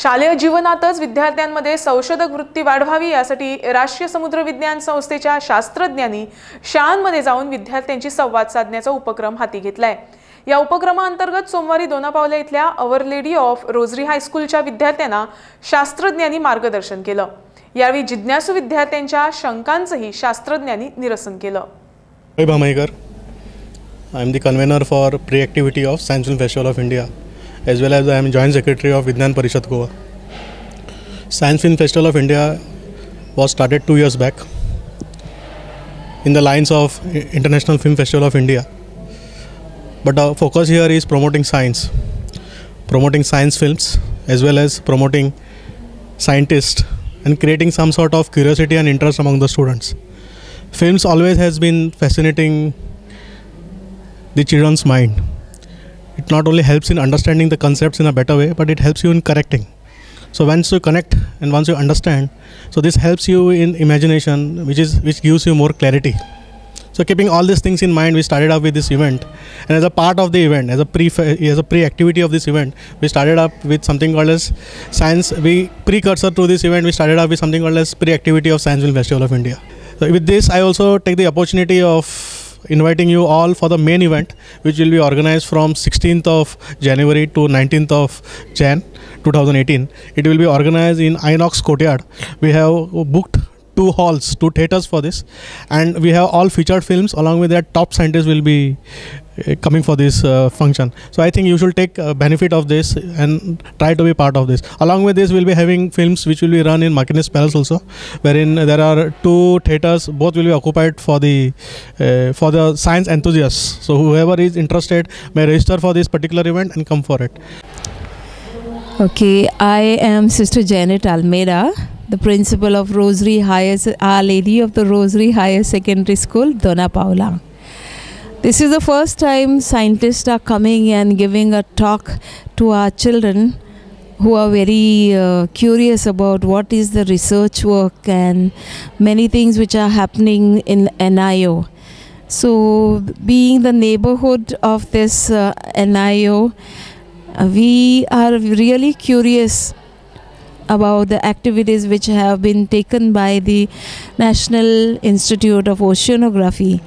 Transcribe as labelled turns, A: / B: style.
A: शालेय जीवनातच विद्यार्थ्यांमध्ये संशोधक वृत्ती वाढवावी यासाठी राष्ट्रीय समुद्र विज्ञान संस्थेच्या शास्त्रज्ञांनी शाळांमध्ये जाऊन विद्यार्थ्यांशी संवाद साधण्याचा उपक्रम हाती घेतलाय। या उपक्रमाअंतर्गत सोमवारी दोनापावला इथल्या अवर लेडी ऑफ रोजरी हायस्कूलच्या विद्यार्थ्यांना शास्त्रज्ञांनी मार्गदर्शन केलं। यावेळी जिज्ञासू विद्यार्थ्यांच्या शंकांचंही शास्त्रज्ञांनी निरसन केलं।
B: I am the convener for pre-activity of Science Film Festival of India, as well as I am Joint Secretary of Vigyan Parishad Goa. Science Film Festival of India was started 2 years back in the lines of International Film Festival of India. But our focus here is promoting science films, as well as promoting scientists and creating some sort of curiosity and interest among the students. Films always has been fascinating the children's mind. It not only helps in understanding the concepts in a better way, but it helps you in correcting. So once you connect and once you understand, so this helps you in imagination, which gives you more clarity. So keeping all these things in mind, we started up with this event, and as a part of the event, as a pre-activity of this event, we started up with something called as science. Precursor to this event, we started up with something called as pre-activity of Science Film Festival of India. So with this, I also take the opportunity of inviting you all for the main event, which will be organized from 16th of January to 19th of Jan 2018. It will be organized in Inox Courtyard. We have booked 2 halls, 2 theaters for this, and we have all featured films. Along with that, top scientists will be coming for this function. So I think you should take benefit of this and try to be part of this. Along with this, we'll be having films which will be run in Machine's Palace also, wherein there are 2 theaters. Both will be occupied for the science enthusiasts. So whoever is interested may register for this particular event and come for it.
C: Okay, I am Sister Janet Almeida, the principal of Our Lady of the Rosary Higher Secondary School, Dona Paula. This is the first time scientists are coming and giving a talk to our children who are very curious about what is the research work and many things which are happening in NIO. So being the neighborhood of this NIO, we are really curious about the activities which have been taken by the National Institute of Oceanography.